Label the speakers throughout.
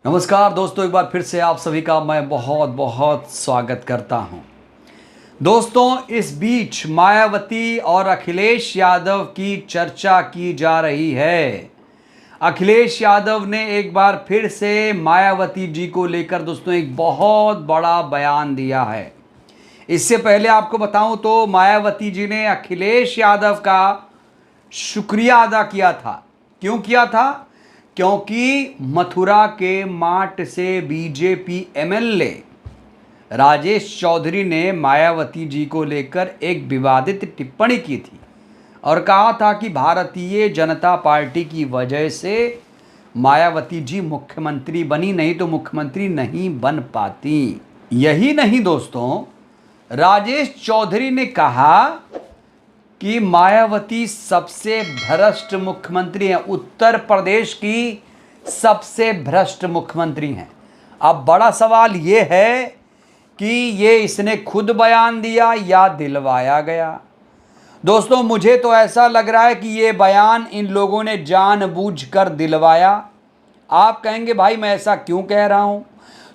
Speaker 1: नमस्कार दोस्तों, एक बार फिर से आप सभी का मैं बहुत बहुत स्वागत करता हूं। दोस्तों, इस बीच मायावती और अखिलेश यादव की चर्चा की जा रही है। अखिलेश यादव ने एक बार फिर से मायावती जी को लेकर दोस्तों एक बहुत बड़ा बयान दिया है। इससे पहले आपको बताऊं तो मायावती जी ने अखिलेश यादव का शुक्रिया अदा किया था। क्यों किया था? क्योंकि मथुरा के माट से बीजेपी एमएलए राजेश चौधरी ने मायावती जी को लेकर एक विवादित टिप्पणी की थी और कहा था कि भारतीय जनता पार्टी की वजह से मायावती जी मुख्यमंत्री बनी, नहीं तो मुख्यमंत्री नहीं बन पाती। यही नहीं दोस्तों, राजेश चौधरी ने कहा कि मायावती सबसे भ्रष्ट मुख्यमंत्री हैं, उत्तर प्रदेश की सबसे भ्रष्ट मुख्यमंत्री हैं। अब बड़ा सवाल ये है कि ये इसने खुद बयान दिया या दिलवाया गया। दोस्तों, मुझे तो ऐसा लग रहा है कि ये बयान इन लोगों ने जानबूझकर दिलवाया। आप कहेंगे भाई मैं ऐसा क्यों कह रहा हूं?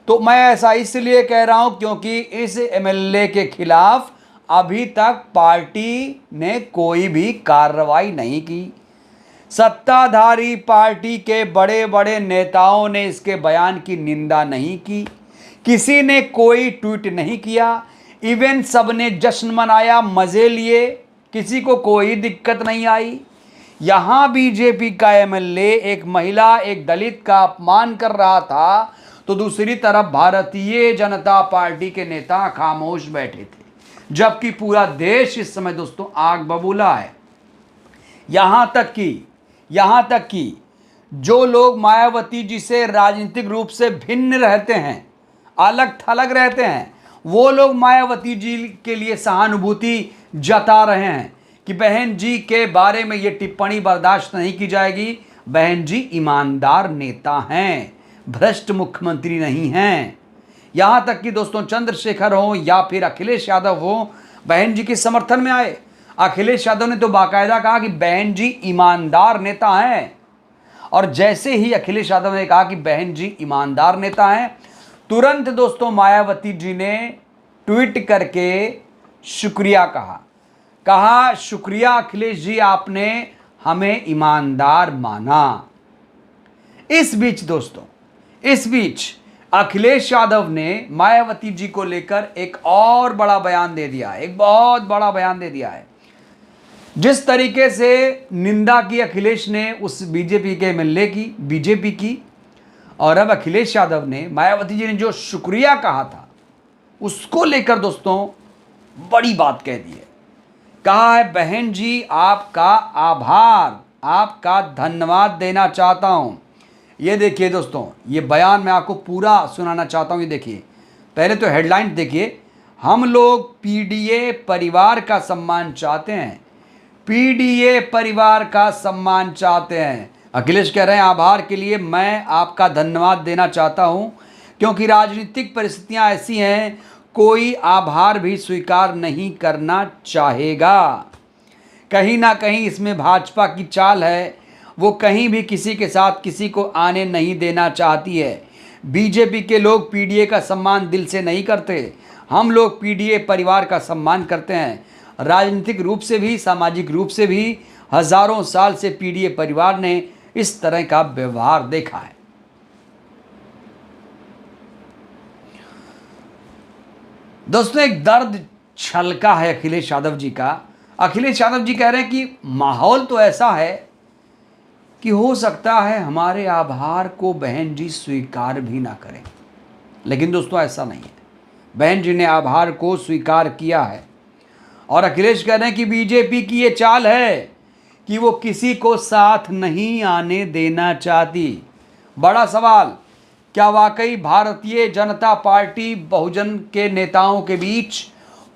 Speaker 1: तो मैं ऐसा इसलिए कह रहा हूं क्योंकि इस एमएलए के खिलाफ अभी तक पार्टी ने कोई भी कार्रवाई नहीं की। सत्ताधारी पार्टी के बड़े बड़े नेताओं ने इसके बयान की निंदा नहीं की, किसी ने कोई ट्वीट नहीं किया, इवन सबने जश्न मनाया, मजे लिए, किसी को कोई दिक्कत नहीं आई। यहां बीजेपी का एमएलए एक महिला, एक दलित का अपमान कर रहा था, तो दूसरी तरफ भारतीय जनता पार्टी के नेता खामोश बैठे थे, जबकि पूरा देश इस समय दोस्तों आग बबूला है। यहां तक कि जो लोग मायावती जी से राजनीतिक रूप से भिन्न रहते हैं, अलग थलग रहते हैं, वो लोग मायावती जी के लिए सहानुभूति जता रहे हैं कि बहन जी के बारे में ये टिप्पणी बर्दाश्त नहीं की जाएगी। बहन जी ईमानदार नेता हैं, भ्रष्ट मुख्यमंत्री नहीं हैं। यहां तक कि दोस्तों चंद्रशेखर हो या फिर अखिलेश यादव हो, बहन जी के समर्थन में आए। अखिलेश यादव ने तो बाकायदा कहा कि बहन जी ईमानदार नेता हैं, और जैसे ही अखिलेश यादव ने कहा कि बहन जी ईमानदार नेता हैं, तुरंत दोस्तों मायावती जी ने ट्वीट करके शुक्रिया कहा शुक्रिया अखिलेश जी, आपने हमें ईमानदार माना। इस बीच अखिलेश यादव ने मायावती जी को लेकर एक और बड़ा बयान दे दिया, एक बहुत बड़ा बयान दे दिया है। जिस तरीके से निंदा की अखिलेश ने उस बीजेपी के एमएलए की, बीजेपी की, और अब अखिलेश यादव ने मायावती जी ने जो शुक्रिया कहा था उसको लेकर दोस्तों बड़ी बात कह दी है। कहा है बहन जी आपका आभार, आपका धन्यवाद देना चाहता हूं। ये देखिए दोस्तों, ये बयान मैं आपको पूरा सुनाना चाहता हूं। ये देखिए, पहले तो हेडलाइन देखिए, हम लोग पीडीए परिवार का सम्मान चाहते हैं, पीडीए परिवार का सम्मान चाहते हैं। अखिलेश कह रहे हैं आभार के लिए मैं आपका धन्यवाद देना चाहता हूं, क्योंकि राजनीतिक परिस्थितियां ऐसी हैं, कोई आभार भी स्वीकार नहीं करना चाहेगा। कहीं ना कहीं इसमें भाजपा की चाल है, वो कहीं भी किसी के साथ किसी को आने नहीं देना चाहती है। बीजेपी के लोग पीडीए का सम्मान दिल से नहीं करते, हम लोग पीडीए परिवार का सम्मान करते हैं। राजनीतिक रूप से भी, सामाजिक रूप से भी हजारों साल से पीडीए परिवार ने इस तरह का व्यवहार देखा है। दोस्तों, एक दर्द छलका है अखिलेश यादव जी का। अखिलेश यादव जी कह रहे हैं कि माहौल तो ऐसा है कि हो सकता है हमारे आभार को बहन जी स्वीकार भी ना करें, लेकिन दोस्तों ऐसा नहीं है। बहन जी ने आभार को स्वीकार किया है, और अखिलेश कह रहे हैं कि बीजेपी की ये चाल है कि वो किसी को साथ नहीं आने देना चाहती। बड़ा सवाल, क्या वाकई भारतीय जनता पार्टी बहुजन के नेताओं के बीच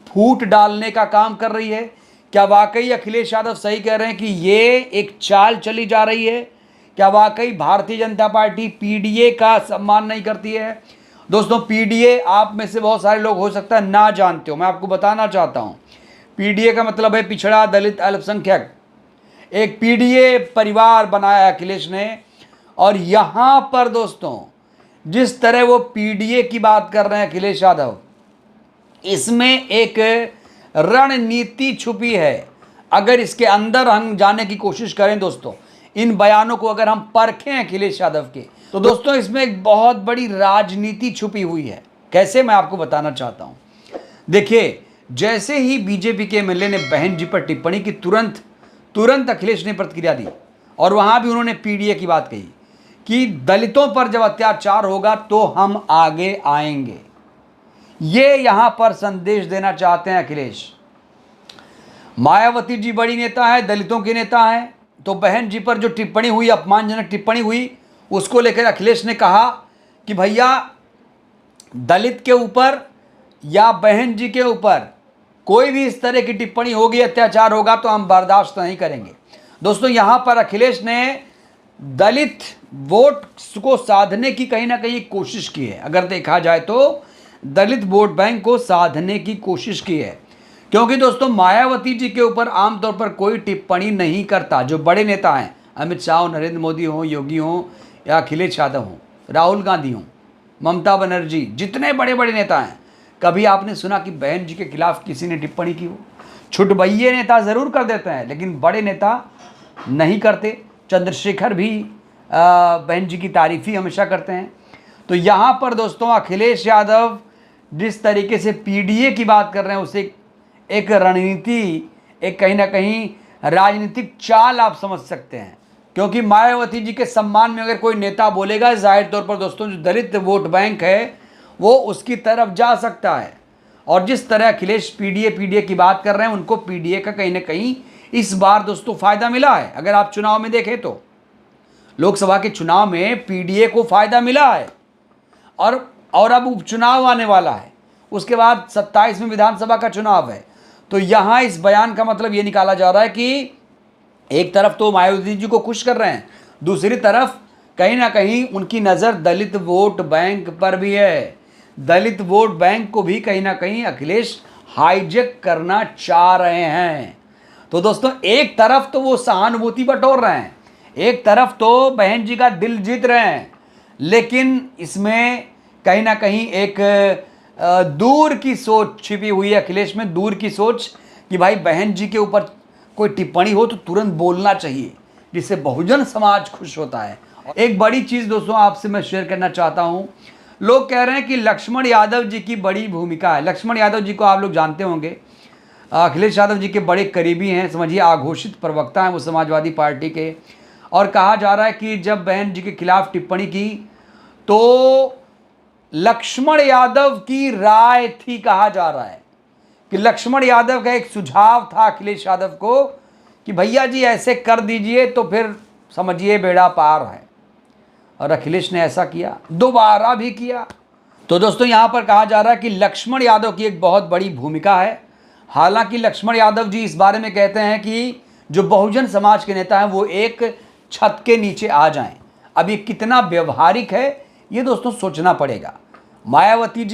Speaker 1: फूट डालने का काम कर रही है? क्या वाकई अखिलेश यादव सही कह रहे हैं कि ये एक चाल चली जा रही है? क्या वाकई भारतीय जनता पार्टी पीडीए का सम्मान नहीं करती है? दोस्तों, पीडीए आप में से बहुत सारे लोग हो सकता है ना जानते हो, मैं आपको बताना चाहता हूं। पीडीए का मतलब है पिछड़ा, दलित, अल्पसंख्यक। एक पीडीए परिवार बनाया अखिलेश ने, और यहां पर दोस्तों जिस तरह वो पीडीए की बात कर रहे हैं अखिलेश यादव, इसमें एक रणनीति छुपी है। अगर इसके अंदर हम जाने की कोशिश करें दोस्तों, इन बयानों को अगर हम परखें अखिलेश यादव के, तो दोस्तों इसमें एक बहुत बड़ी राजनीति छुपी हुई है। कैसे, मैं आपको बताना चाहता हूं। देखिए, जैसे ही बीजेपी के एमएलए ने बहन जी पर टिप्पणी की, तुरंत अखिलेश ने प्रतिक्रिया दी और वहां भी उन्होंने पीडीए की बात कही कि दलितों पर जब अत्याचार होगा तो हम आगे आएंगे। ये यहां पर संदेश देना चाहते हैं अखिलेश। मायावती जी बड़ी नेता है, दलितों की नेता है, तो बहन जी पर जो टिप्पणी हुई, अपमानजनक टिप्पणी हुई, उसको लेकर अखिलेश ने कहा कि भैया दलित के ऊपर या बहन जी के ऊपर कोई भी इस तरह की टिप्पणी होगी, अत्याचार होगा तो हम बर्दाश्त नहीं करेंगे। दोस्तों यहां पर अखिलेश ने दलित वोट को साधने की कहीं ना कहीं कोशिश की है। अगर देखा जाए तो दलित वोट बैंक को साधने की कोशिश की है, क्योंकि दोस्तों मायावती जी के ऊपर आमतौर पर कोई टिप्पणी नहीं करता। जो बड़े नेता हैं, अमित शाह हो, नरेंद्र मोदी हो, योगी हो या अखिलेश यादव हो, राहुल गांधी हो, ममता बनर्जी, जितने बड़े बड़े नेता हैं, कभी आपने सुना कि बहन जी के खिलाफ किसी ने टिप्पणी की हो? छुटभइये नेता ज़रूर कर देते हैं, लेकिन बड़े नेता नहीं करते। चंद्रशेखर भी बहन जी की तारीफ ही हमेशा करते हैं। तो यहाँ पर दोस्तों अखिलेश यादव जिस तरीके से पीडीए की बात कर रहे हैं, उसे एक रणनीति, एक कहीं ना कहीं राजनीतिक चाल आप समझ सकते हैं। क्योंकि मायावती जी के सम्मान में अगर कोई नेता बोलेगा, जाहिर तौर पर दोस्तों जो दलित वोट बैंक है वो उसकी तरफ जा सकता है। और जिस तरह अखिलेश पीडीए की बात कर रहे हैं, उनको पीडीए का कहीं ना कहीं इस बार दोस्तों फायदा मिला है। अगर आप चुनाव में देखें तो लोकसभा के चुनाव में पीडीए को फायदा मिला है, और अब उपचुनाव आने वाला है, उसके बाद 27 में विधानसभा का चुनाव है। तो यहाँ इस बयान का मतलब ये निकाला जा रहा है कि एक तरफ तो मायावती जी को खुश कर रहे हैं, दूसरी तरफ कहीं ना कहीं उनकी नज़र दलित वोट बैंक पर भी है। दलित वोट बैंक को भी कहीं ना कहीं अखिलेश हाईजेक करना चाह रहे हैं। तो दोस्तों एक तरफ तो वो सहानुभूति बटोर रहे हैं, एक तरफ तो बहन जी का दिल जीत रहे हैं, लेकिन इसमें कहीं ना कहीं एक दूर की सोच छिपी हुई है अखिलेश में, दूर की सोच कि भाई बहन जी के ऊपर कोई टिप्पणी हो तो तुरंत बोलना चाहिए, जिससे बहुजन समाज खुश होता है। एक बड़ी चीज़ दोस्तों आपसे मैं शेयर करना चाहता हूँ। लोग कह रहे हैं कि लक्ष्मण यादव जी की बड़ी भूमिका है। लक्ष्मण यादव जी को आप लोग जानते होंगे, अखिलेश यादव जी के बड़े करीबी हैं, समझिए आघोषित प्रवक्ता हैं वो समाजवादी पार्टी के। और कहा जा रहा है कि जब बहन जी के खिलाफ टिप्पणी की तो लक्ष्मण यादव की राय थी। कहा जा रहा है कि लक्ष्मण यादव का एक सुझाव था अखिलेश यादव को कि भैया जी ऐसे कर दीजिए तो फिर समझिए बेड़ा पार है। और अखिलेश ने ऐसा किया, दोबारा भी किया। तो दोस्तों यहाँ पर कहा जा रहा है कि लक्ष्मण यादव की एक बहुत बड़ी भूमिका है। हालांकि लक्ष्मण यादव जी इस बारे में कहते हैं कि जो बहुजन समाज के नेता हैं वो एक छत के नीचे आ जाएं। अब ये कितना व्यवहारिक है ये दोस्तों सोचना पड़ेगा। मायावती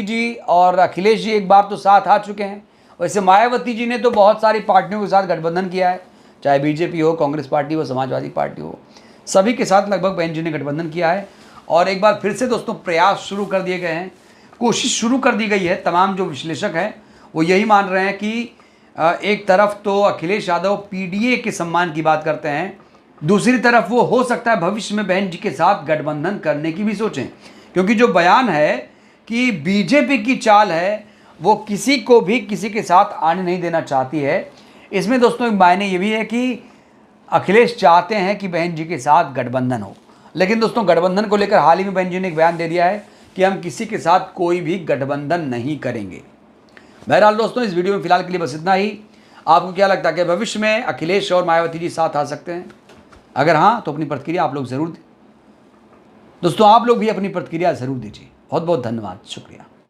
Speaker 1: जी और अखिलेश जी एक बार तो साथ आ चुके हैं। वैसे मायावती जी ने तो बहुत सारी पार्टियों के साथ गठबंधन किया है, चाहे बीजेपी हो, कांग्रेस पार्टी हो, समाजवादी पार्टी हो, सभी के साथ लगभग बहन जी ने गठबंधन किया है। और एक बार फिर से दोस्तों प्रयास शुरू कर दिए गए हैं, कोशिश शुरू कर दी गई है। तमाम जो विश्लेषक हैं वो यही मान रहे हैं कि एक तरफ तो अखिलेश यादव पीडीए के सम्मान की बात करते हैं, दूसरी तरफ वो हो सकता है भविष्य में बहन जी के साथ गठबंधन करने की भी सोचें। क्योंकि जो बयान है कि बीजेपी की चाल है वो किसी को भी किसी के साथ आने नहीं देना चाहती है, इसमें दोस्तों एक मायने ये भी है कि अखिलेश चाहते हैं कि बहन जी के साथ गठबंधन हो। लेकिन दोस्तों गठबंधन को लेकर हाल ही में बहन जी ने एक बयान दे दिया है कि हम किसी के साथ कोई भी गठबंधन नहीं करेंगे। बहरहाल दोस्तों इस वीडियो में फिलहाल के लिए बस इतना ही। आपको क्या लगता है कि भविष्य में अखिलेश और मायावती जी साथ आ सकते हैं? अगर हाँ तो अपनी प्रतिक्रिया आप लोग ज़रूर दें। दोस्तों आप लोग भी अपनी प्रतिक्रिया ज़रूर दीजिए। बहुत बहुत धन्यवाद, शुक्रिया।